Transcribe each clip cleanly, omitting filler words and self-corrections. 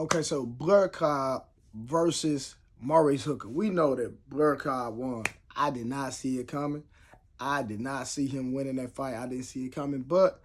Okay, so Blair Cobb versus Maurice Hooker. We know that Blair Cobb won. I did not see it coming. I did not see him winning that fight. I didn't see it coming. But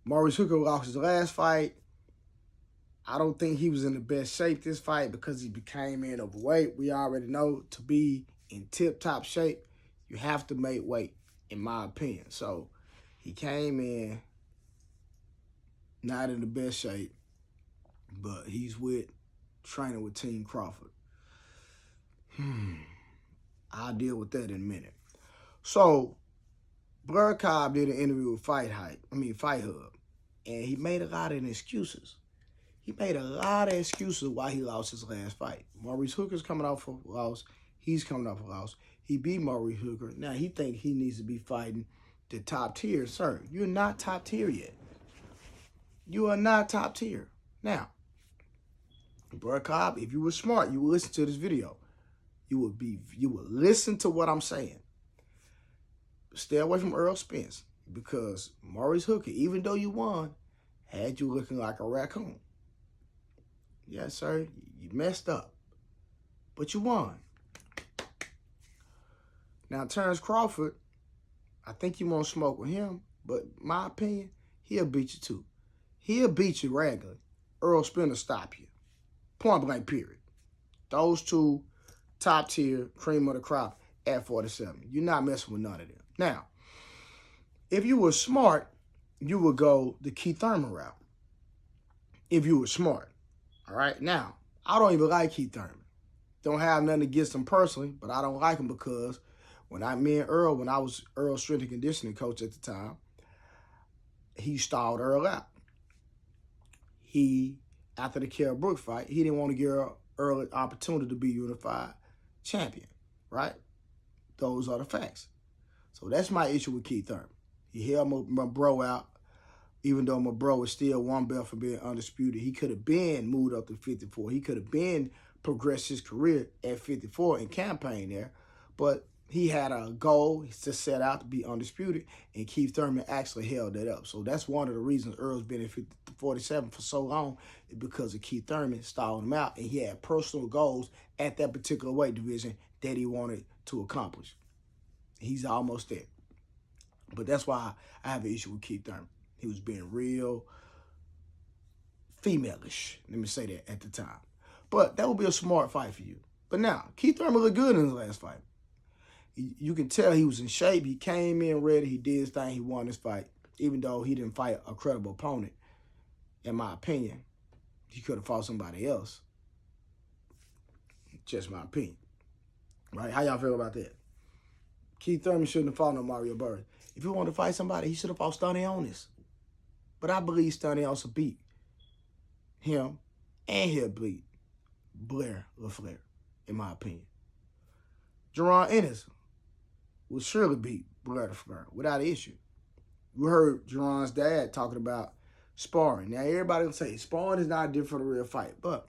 Maurice Hooker lost his last fight. I don't think he was in the best shape this fight because he became in overweight. We already know to be in tip-top shape, you have to make weight, in my opinion. So he came in not in the best shape, but he's training with Team Crawford. I'll deal with that in a minute. So Blair Cobb did an interview with Fight Hub, and he made a lot of excuses. He made a lot of excuses why he lost his last fight. Maurice Hooker's coming off a loss. He's coming off a loss. He beat Maurice Hooker. Now he thinks he needs to be fighting the top tier. Sir, you're not top tier yet. You are not top tier. Now, Blair Cobb, if you were smart, you would listen to this video. You would listen to what I'm saying. Stay away from Earl Spence because Maurice Hooker, even though you won, had you looking like a raccoon. Yes, sir, you messed up, but you won. Now, Terrence Crawford, I think you won't smoke with him, but my opinion, he'll beat you too. He'll beat you regularly. Earl Spence will stop you. Point blank, period. Those two, top tier, cream of the crop at 47. You're not messing with none of them. Now, if you were smart, you would go the Keith Thurman route. If you were smart. All right? Now, I don't even like Keith Thurman. Don't have nothing against him personally, but I don't like him because when I was Earl's strength and conditioning coach at the time, he stalled Earl out. After the Kell Brooks fight, he didn't want to give Earl an opportunity to be unified champion, right? Those are the facts. So that's my issue with Keith Thurman. He held my bro out, even though my bro is still one belt for being undisputed. He could have been moved up to 54. He could have been progressed his career at 54 and campaign there, but he had a goal to set out to be undisputed, and Keith Thurman actually held that up. So that's one of the reasons Earl's been at 47 for so long, is because of Keith Thurman stalling him out, and he had personal goals at that particular weight division that he wanted to accomplish. He's almost there. But that's why I have an issue with Keith Thurman. He was being real female-ish, let me say that, at the time. But that would be a smart fight for you. But now, Keith Thurman looked good in his last fight. You can tell he was in shape. He came in ready. He did his thing. He won his fight, even though he didn't fight a credible opponent. In my opinion, he could have fought somebody else. Just my opinion. Right? How y'all feel about that? Keith Thurman shouldn't have fought no Mario Burris. If he wanted to fight somebody, he should have fought Stanionis. But I believe Stanionis will beat him, and he'll beat Blair LaFleur, in my opinion. Jerron Ennis will surely beat Blair LaFleur without an issue. We heard Jerron's dad talking about sparring. Now, everybody will say sparring is not different from a real fight, but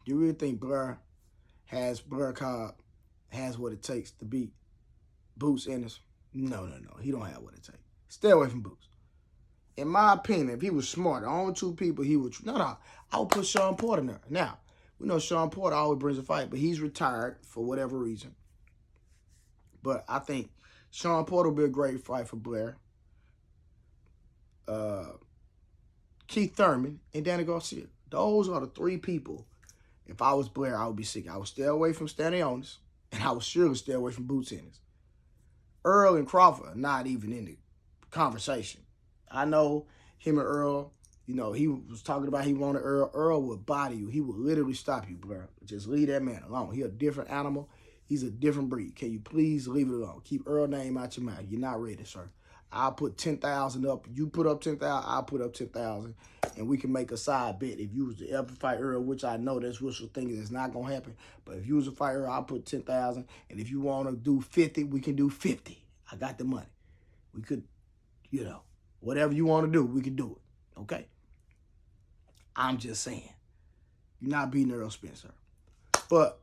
do you really think Blair Cobb has what it takes to beat Boots Ennis? No. He don't have what it takes. Stay away from Boots. In my opinion, if he was smart, the only two people he would... I would put Sean Porter in there. Now, we know Sean Porter always brings a fight, but he's retired for whatever reason. But I think Sean Porter will be a great fight for Blair. Keith Thurman and Danny Garcia. Those are the three people. If I was Blair, I would be sick. I would stay away from Stanionis, and I would surely stay away from Boots Ennis. Earl and Crawford are not even in the conversation. I know him and Earl, he was talking about he wanted Earl. Earl would body you. He would literally stop you, Blair. Just leave that man alone. He's a different animal. He's a different breed. Can you please leave it alone? Keep Earl's name out your mouth. You're not ready, sir. I'll put 10,000 up. You put up 10,000, I'll put up 10,000, and we can make a side bet. If you was to ever fight Earl, which I know that's wishful thinking, it's not gonna happen. But if you was to fight Earl, I'll put 10,000, and if you want to do 50, we can do 50. I got the money. We could, whatever you want to do, we can do it. Okay. I'm just saying, you're not beating Earl Spencer. But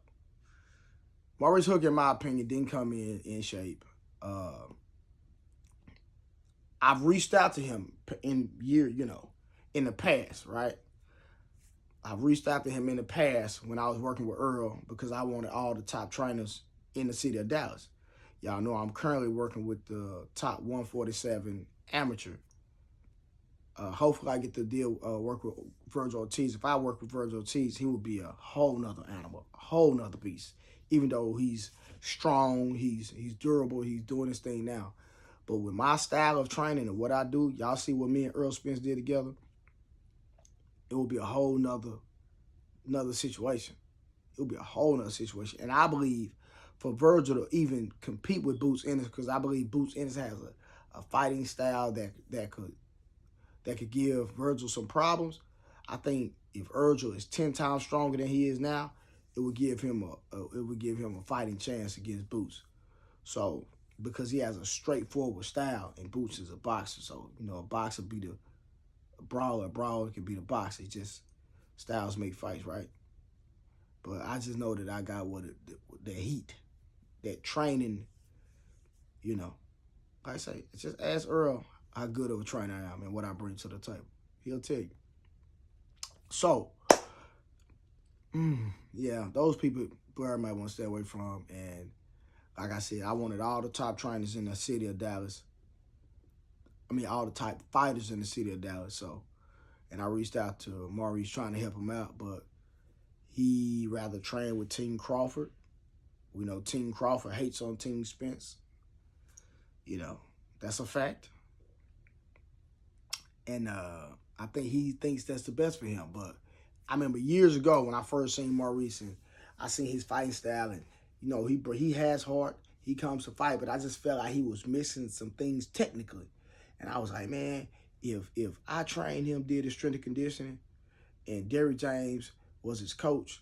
Maurice Hooker, in my opinion, didn't come in shape. I've reached out to him in the past, right? I've reached out to him in the past when I was working with Earl because I wanted all the top trainers in the city of Dallas. Y'all know I'm currently working with the top 147 amateur. Hopefully I get to work with Virgil Ortiz. If I work with Virgil Ortiz, he would be a whole nother animal, a whole nother beast. Even though he's strong, he's durable, he's doing his thing now. But with my style of training and what I do, y'all see what me and Earl Spence did together, it will be a whole nother situation. It will be a whole nother situation. And I believe for Virgil to even compete with Boots Ennis, because I believe Boots Ennis has a fighting style that could give Virgil some problems. I think if Virgil is 10 times stronger than he is now, it would give him a fighting chance against Boots. So because he has a straightforward style and Boots is a boxer, so a boxer beat a brawler can beat a boxer. It's just styles make fights, right? But I just know that I got the heat, that training. Like I say, just ask Earl how good of a trainer I am and what I bring to the table. He'll tell you. So, yeah, those people Blair might want to stay away from. And like I said, I wanted all the top trainers in the city of Dallas. All the top fighters in the city of Dallas. So, and I reached out to Maurice trying to help him out, but he rather train with Team Crawford. We know Team Crawford hates on Team Spence. That's a fact. And I think he thinks that's the best for him. But I remember years ago when I first seen Maurice and I seen his fighting style, and he has heart, he comes to fight, but I just felt like he was missing some things technically. And I was like, man, if I trained him, did his strength and conditioning, and Derrick James was his coach,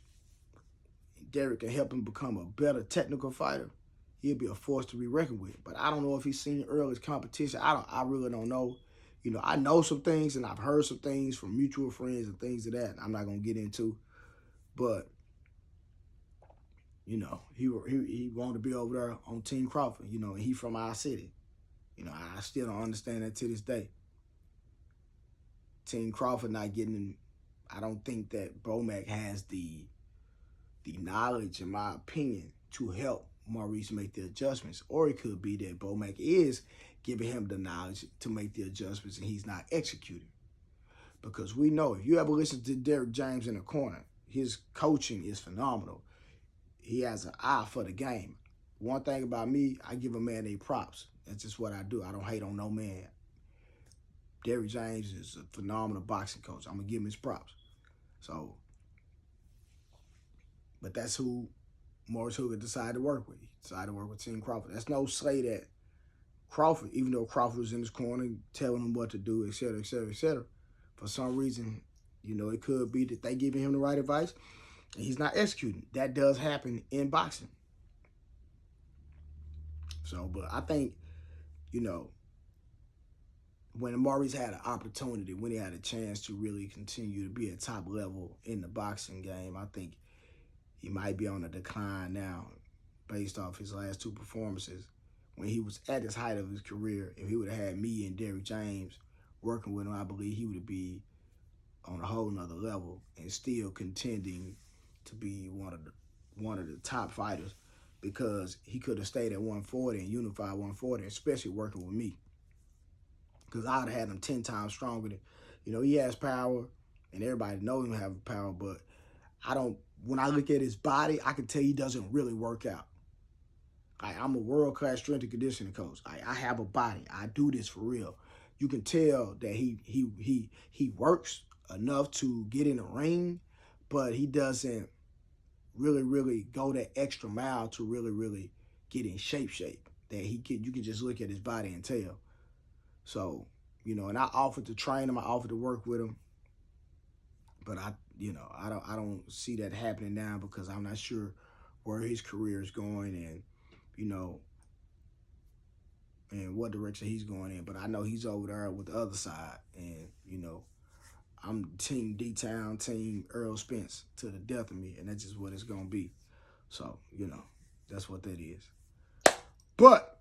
and Derrick can help him become a better technical fighter, he'll be a force to be reckoned with. But I don't know if he's seen early competition. I really don't know. I know some things and I've heard some things from mutual friends and things of that I'm not gonna get into. But he wanted to be over there on Team Crawford. And he from our city. I still don't understand that to this day. Team Crawford not getting. I don't think that Bomac has the knowledge, in my opinion, to help Maurice make the adjustments. Or it could be that Bomac is giving him the knowledge to make the adjustments and he's not executing. Because we know, if you ever listen to Derrick James in the corner, his coaching is phenomenal. He has an eye for the game. One thing about me, I give a man their props. That's just what I do. I don't hate on no man. Derrick James is a phenomenal boxing coach. I'm going to give him his props. So, but that's who Maurice Hooker decided to work with. He decided to work with Team Crawford. That's no say that Crawford, even though Crawford was in his corner telling him what to do, et cetera, et cetera, et cetera, for some reason, it could be that they giving him the right advice and he's not executing. That does happen in boxing. So, but I think, when Maurice had an opportunity, when he had a chance to really continue to be at top level in the boxing game, I think he might be on a decline now based off his last two performances. When he was at his height of his career, if he would have had me and Derrick James working with him, I believe he would be on a whole nother level and still contending to be one of the top fighters, because he could have stayed at 140 and unified 140, especially working with me. Because I would have had him 10 times stronger than, he has power and everybody knows him have power, but when I look at his body, I can tell he doesn't really work out. I'm a world-class strength and conditioning coach. I have a body. I do this for real. You can tell that he works enough to get in the ring, but he doesn't really go that extra mile to really get in shape. That you can just look at his body and tell. So, and I offered to train him. I offered to work with him, but I don't see that happening now because I'm not sure where his career is going and and what direction he's going in. But I know he's over there with the other side, and I'm Team D-Town, Team Earl Spence to the death of me, and that's just what it's gonna be. So that's what that is. But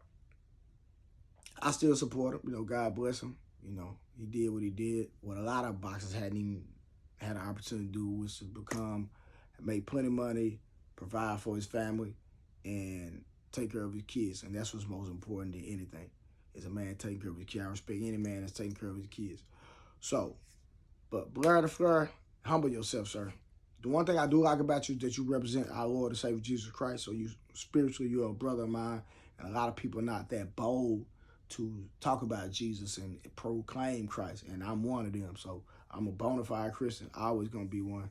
I still support him. God bless him. He did what he did. What a lot of boxers hadn't had an opportunity to do was to make plenty of money, provide for his family, and take care of his kids. And that's what's most important than anything, is a man taking care of his kids. I respect any man that's taking care of his kids. So, but Blair the Fleur, humble yourself, sir. The one thing I do like about you is that you represent our Lord and Savior Jesus Christ. So you spiritually, you're a brother of mine, and a lot of people are not that bold to talk about Jesus and proclaim Christ, and I'm one of them. So I'm a bona fide Christian. Always gonna be one,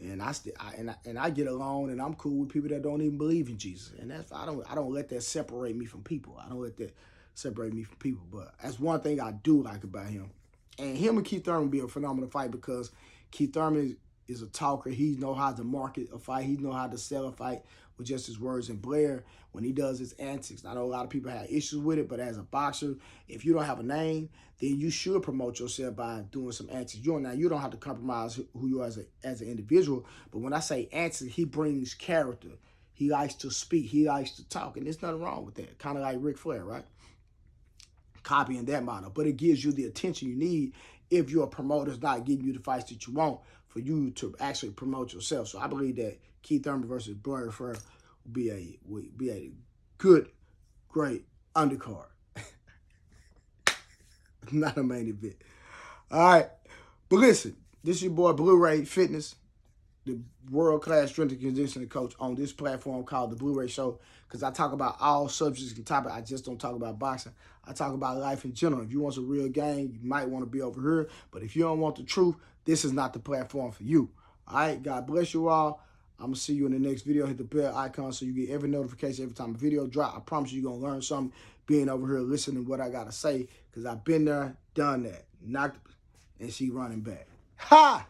and I get along, and I'm cool with people that don't even believe in Jesus, and I don't let that separate me from people. I don't let that separate me from people. But that's one thing I do like about him, and him and Keith Thurman be a phenomenal fight because Keith Thurman is a talker. He know how to market a fight. He know how to sell a fight with just his words. And Blair, when he does his antics, I know a lot of people have issues with it, but as a boxer, if you don't have a name, then you should promote yourself by doing some antics. You don't have to compromise who you are as an individual, but when I say antics, he brings character. He likes to speak. He likes to talk, and there's nothing wrong with that. Kind of like Ric Flair, right? Copying that model, but it gives you the attention you need if your promoter's not getting you the fights that you want for you to actually promote yourself. So I believe that Keith Thurman versus Blair Cobb would be a good, great undercard. Not a main event. All right. But listen, this is your boy Bluerayfitness, the world-class strength and conditioning coach on this platform called The Blu-ray Show, because I talk about all subjects and topics. I just don't talk about boxing. I talk about life in general. If you want some real game, you might want to be over here. But if you don't want the truth, this is not the platform for you. All right? God bless you all. I'm going to see you in the next video. Hit the bell icon so you get every notification every time a video drop. I promise you're going to learn something being over here listening to what I got to say, because I've been there, done that. Knocked, and she running back. Ha!